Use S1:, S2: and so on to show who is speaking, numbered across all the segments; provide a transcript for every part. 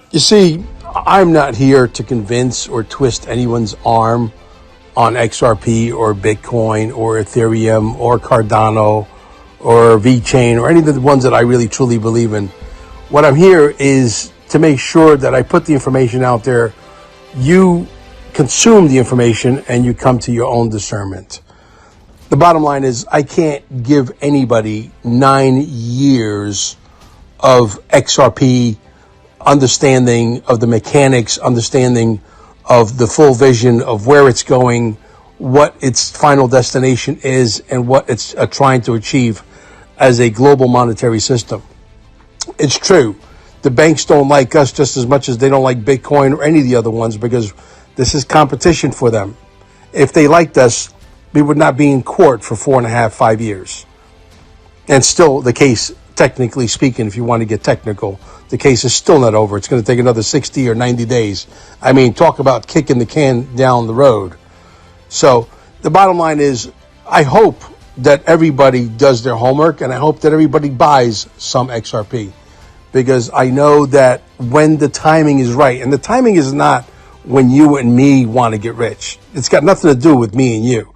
S1: You see, I'm not here to convince or twist anyone's arm on XRP or Bitcoin or Ethereum or Cardano or VeChain or any of the ones that I really truly believe in. What I'm here is to make sure that I put the information out there, you consume the information, and you come to your own discernment. The bottom line is I can't give anybody 9 years of XRP understanding of the mechanics, understanding of the full vision of where it's going, what its final destination is, and what it's trying to achieve as a global monetary system. It's true. The banks don't like us just as much as they don't like Bitcoin or any of the other ones, because this is competition for them. If they liked us, we would not be in court for 4.5, 5 years. And still the case, technically speaking, if you want to get technical, the case is still not over. It's going to take another 60 or 90 days. I mean, talk about kicking the can down the road. So the bottom line is, I hope that everybody does their homework, and I hope that everybody buys some XRP, because I know that when the timing is right, and the timing is not when you and me want to get rich. It's got nothing to do with me and you.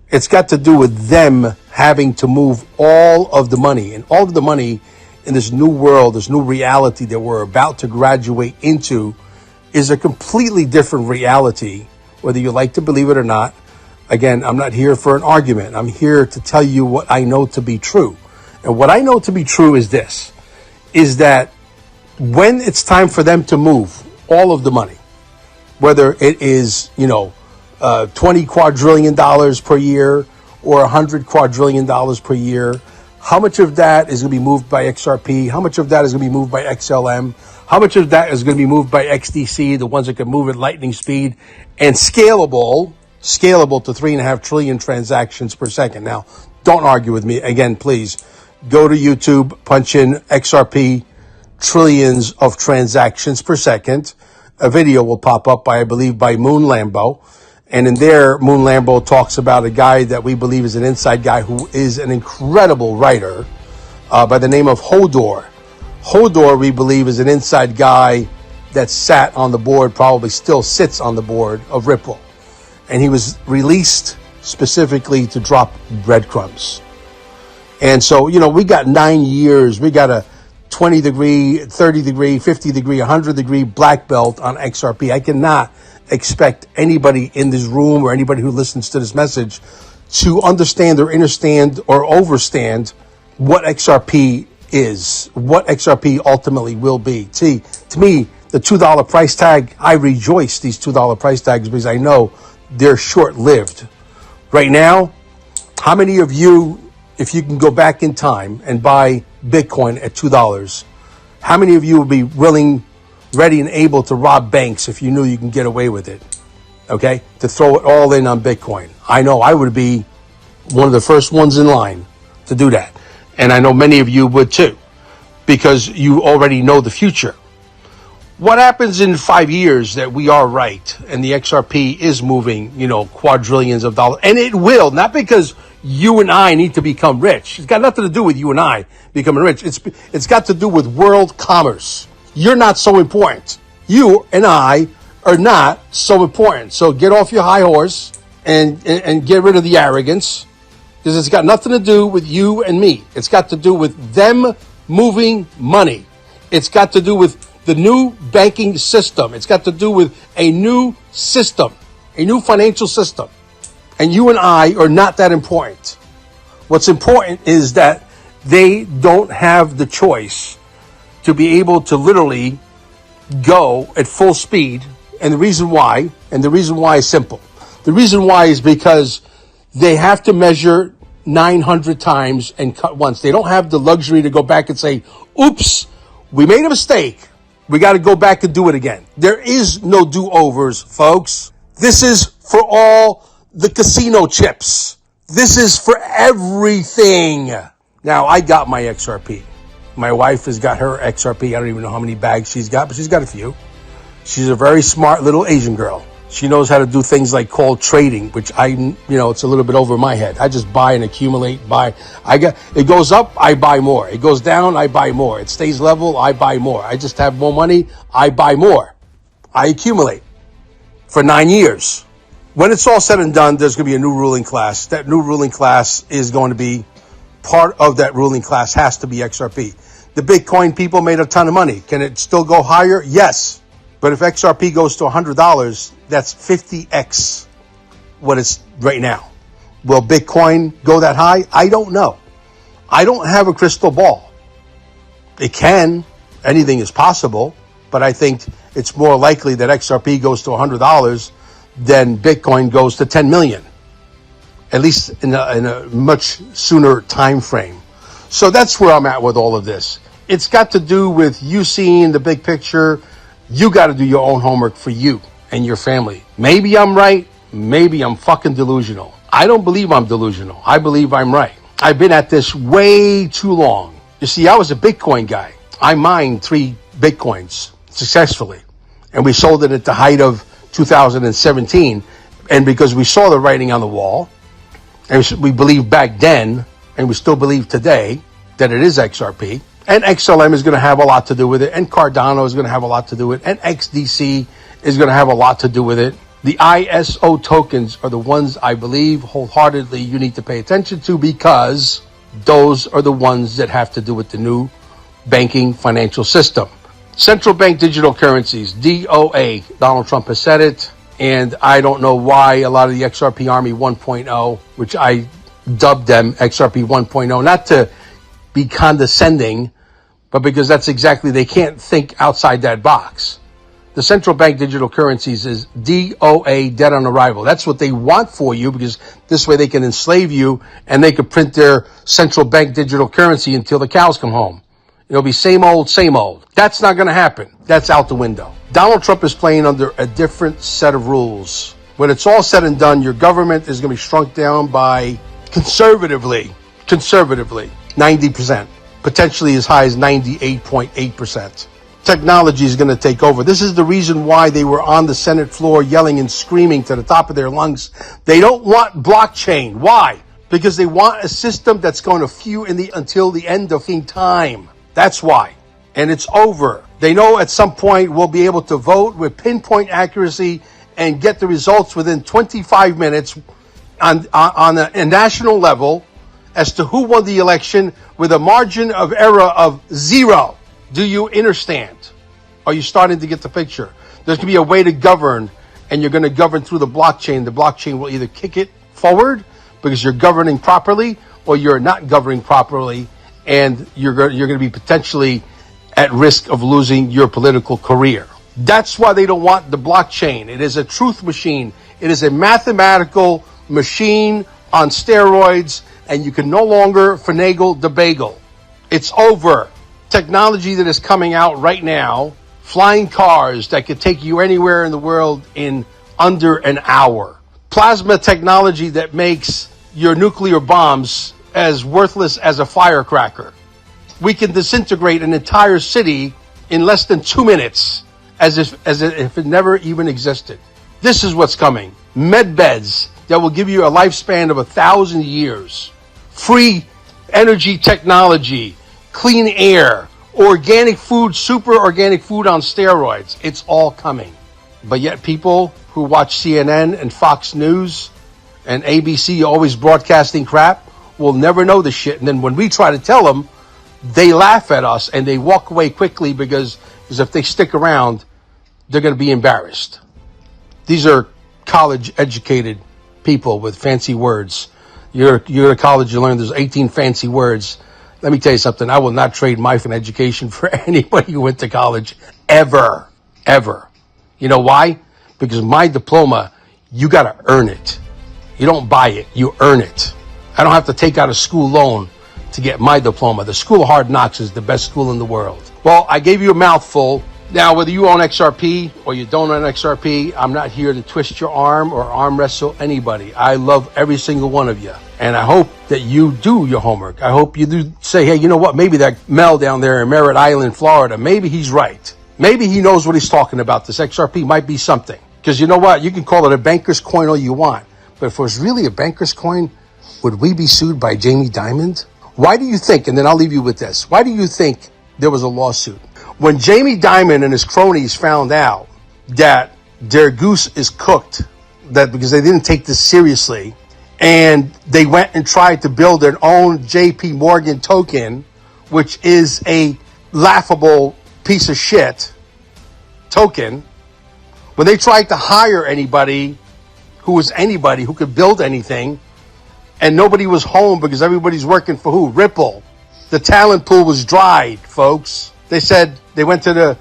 S1: It's got to do with them having to move all of the money, and all of the money in this new world, this new reality that we're about to graduate into, is a completely different reality, whether you like to believe it or not. Again, I'm not here for an argument. I'm here to tell you what I know to be true. And what I know to be true is this, is that when it's time for them to move all of the money, whether it is, 20 quadrillion dollars per year or 100 quadrillion dollars per year, how much of that is going to be moved by XRP? How much of that is going to be moved by XLM? How much of that is going to be moved by XDC, the ones that can move at lightning speed and scalable to 3.5 trillion transactions per second? Now, don't argue with me. Again, please go to YouTube, punch in XRP trillions of transactions per second. A video will pop up I believe, by Moon Lambo. And in there, Moon Lambo talks about a guy that we believe is an inside guy who is an incredible writer by the name of Hodor. Hodor, we believe, is an inside guy that sat on the board, probably still sits on the board of Ripple. And he was released specifically to drop breadcrumbs. And so, we got 9 years. We got a 20 degree, 30 degree, 50 degree, 100 degree black belt on XRP. I cannot expect anybody in this room or anybody who listens to this message to understand or understand or overstand what XRP is, what XRP ultimately will be. See, to me, the $2 price tag, I rejoice these $2 price tags because I know they're short-lived. Right now, how many of you, if you can go back in time and buy Bitcoin at $2, how many of you would be willing, ready, and able to rob banks if you knew you can get away with it? Okay? To throw it all in on Bitcoin. I know I would be one of the first ones in line to do that. And I know many of you would too, because you already know the future. What happens in 5 years that we are right and the XRP is moving, quadrillions of dollars, and it will, not because you and I need to become rich. It's got nothing to do with you and I becoming rich. It's got to do with world commerce. You're not so important. You and I are not so important. So get off your high horse and get rid of the arrogance, because it's got nothing to do with you and me. It's got to do with them moving money. It's got to do with the new banking system. It's got to do with a new system, a new financial system. And you and I are not that important. What's important is that they don't have the choice to be able to literally go at full speed. And the reason why is simple. The reason why is because they have to measure 900 times and cut once. They don't have the luxury to go back and say, oops, we made a mistake. We got to go back and do it again. There is no do-overs, folks. This is for all the casino chips. This is for everything. Now, I got my XRP. My wife has got her XRP. I don't even know how many bags she's got, but she's got a few. She's a very smart little Asian girl. She knows how to do things like call trading, which it's a little bit over my head. I just buy and accumulate, it goes up, I buy more. It goes down, I buy more. It stays level, I buy more. I just have more money, I buy more. I accumulate for 9 years. When it's all said and done, there's going to be a new ruling class. That new ruling class is going to be, part of that ruling class has to be XRP. The Bitcoin people made a ton of money. Can it still go higher? Yes. But if XRP goes to $100, that's 50x what it's right now. Will Bitcoin go that high? I don't know. I don't have a crystal ball. It can. Anything is possible. But I think it's more likely that XRP goes to $100 than Bitcoin goes to 10 million. At least in a much sooner time frame. So that's where I'm at with all of this. It's got to do with you seeing the big picture. You got to do your own homework for you and your family. Maybe I'm right. Maybe I'm fucking delusional. I don't believe I'm delusional. I believe I'm right. I've been at this way too long. You see, I was a Bitcoin guy. I mined 3 Bitcoins successfully. And we sold it at the height of 2017. And because we saw the writing on the wall, and we believed back then, and we still believe today, that it is XRP. And XLM is going to have a lot to do with it. And Cardano is going to have a lot to do with it. And XDC is going to have a lot to do with it. The ISO tokens are the ones I believe wholeheartedly you need to pay attention to, because those are the ones that have to do with the new banking financial system. Central bank digital currencies, DOA. Donald Trump has said it. And I don't know why a lot of the XRP Army 1.0, which I dubbed them XRP 1.0, not to be condescending, but because that's exactly, they can't think outside that box. The central bank digital currencies is DOA, dead on arrival. That's what they want for you, because this way they can enslave you and they can print their central bank digital currency until the cows come home. It'll be same old, same old. That's not going to happen. That's out the window. Donald Trump is playing under a different set of rules. When it's all said and done, your government is going to be shrunk down by conservatively, 90%, potentially as high as 98.8%. Technology is going to take over. This is the reason why they were on the Senate floor yelling and screaming to the top of their lungs. They don't want blockchain. Why? Because they want a system that's going to fuel until the end of time. That's why. And it's over. They know at some point we'll be able to vote with pinpoint accuracy and get the results within 25 minutes on a national level as to who won the election with a margin of error of 0. Do you understand? Are you starting to get the picture? There's going to be a way to govern, and you're going to govern through the blockchain. The blockchain will either kick it forward because you're governing properly, or you're not governing properly, and you're going to be potentially at risk of losing your political career. That's why they don't want the blockchain. It is a truth machine. It is a mathematical machine on steroids, and you can no longer finagle the bagel. It's over. Technology that is coming out right now, flying cars that could take you anywhere in the world in under an hour. Plasma technology that makes your nuclear bombs as worthless as a firecracker. We can disintegrate an entire city in less than 2 minutes, as if it never even existed. This is what's coming. Med beds that will give you a lifespan of 1,000 years. Free energy technology, clean air, organic food, super organic food on steroids. It's all coming. But yet people who watch CNN and Fox News and ABC always broadcasting crap will never know the shit. And then when we try to tell them, they laugh at us and they walk away quickly because if they stick around, they're going to be embarrassed. These are college educated people with fancy words. You're at college, you learn there's 18 fancy words. Let me tell you something. I will not trade my education for anybody who went to college ever. You know why? Because my diploma, you got to earn it. You don't buy it. You earn it. I don't have to take out a school loan to get my diploma. The School of Hard Knocks is the best school in the world. Well, I gave you a mouthful. Now, whether you own XRP or you don't own XRP, I'm not here to twist your arm or arm wrestle anybody. I love every single one of you. And I hope that you do your homework. I hope you do say, hey, you know what? Maybe that Mel down there in Merritt Island, Florida, maybe he's right. Maybe he knows what he's talking about. This XRP might be something. Because you know what? You can call it a banker's coin all you want. But if it was really a banker's coin, would we be sued by Jamie Dimon? Why do you think, and then I'll leave you with this, why do you think there was a lawsuit? When Jamie Dimon and his cronies found out that their goose is cooked, that because they didn't take this seriously, and they went and tried to build their own JP Morgan token, which is a laughable piece of shit token, when they tried to hire anybody who could build anything, and nobody was home because everybody's working for who? Ripple. The talent pool was dried, folks. They said they went to the,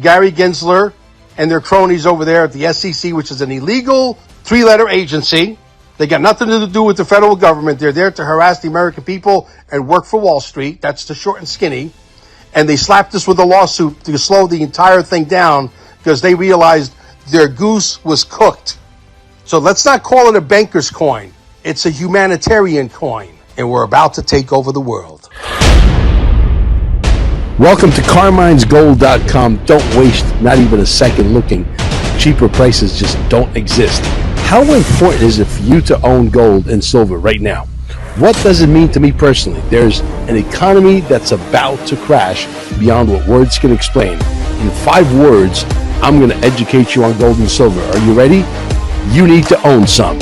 S1: Gary Gensler and their cronies over there at the SEC, which is an illegal 3-letter agency. They got nothing to do with the federal government. They're there to harass the American people and work for Wall Street. That's the short and skinny. And they slapped us with a lawsuit to slow the entire thing down because they realized their goose was cooked. So let's not call it a banker's coin. It's a humanitarian coin. And we're about to take over the world. Welcome to CarminesGold.com. Don't waste not even a second looking. Cheaper prices just don't exist. How important is it for you to own gold and silver right now? What does it mean to me personally? There's an economy that's about to crash beyond what words can explain. In 5 words, I'm going to educate you on gold and silver. Are you ready? You need to own some.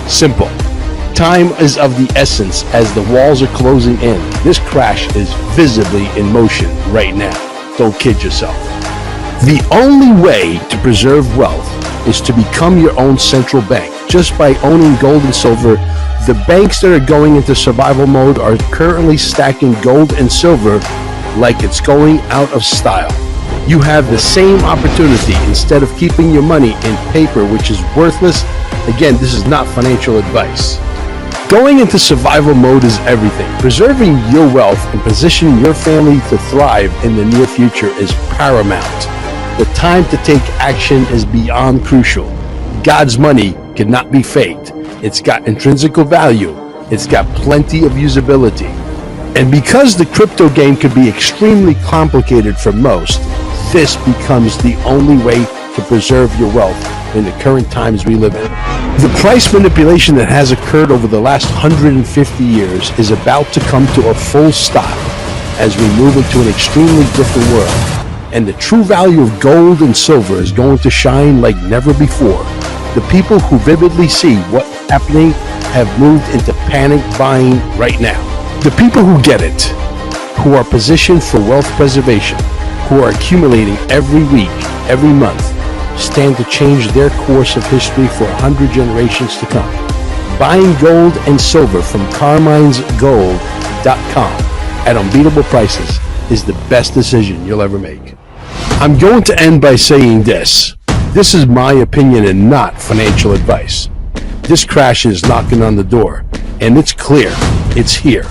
S1: Simple. Time is of the essence as the walls are closing in. This crash is visibly in motion right now. Don't kid yourself. The only way to preserve wealth is to become your own central bank. Just by owning gold and silver, the banks that are going into survival mode are currently stacking gold and silver like it's going out of style. You have the same opportunity instead of keeping your money in paper, which is worthless. Again, this is not financial advice. Going into survival mode is everything. Preserving your wealth and positioning your family to thrive in the near future is paramount. The time to take action is beyond crucial. God's money cannot be faked. It's got intrinsic value. It's got plenty of usability. And because the crypto game could be extremely complicated for most, this becomes the only way to preserve your wealth in the current times we live in. The price manipulation that has occurred over the last 150 years is about to come to a full stop as we move into an extremely different world. And the true value of gold and silver is going to shine like never before. The people who vividly see what's happening have moved into panic buying right now. The people who get it, who are positioned for wealth preservation, who are accumulating every week, every month, stand to change their course of history for 100 generations to come. Buying gold and silver from CarminesGold.com at unbeatable prices is the best decision you'll ever make. I'm going to end by saying this. This is my opinion and not financial advice. This crash is knocking on the door, and it's clear. It's here.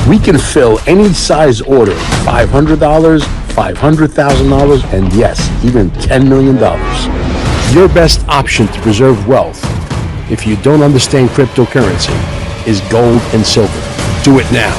S1: We can fill any size order, $500, $500,000, and yes, even $10 million. Your best option to preserve wealth, if you don't understand cryptocurrency, is gold and silver. Do it now.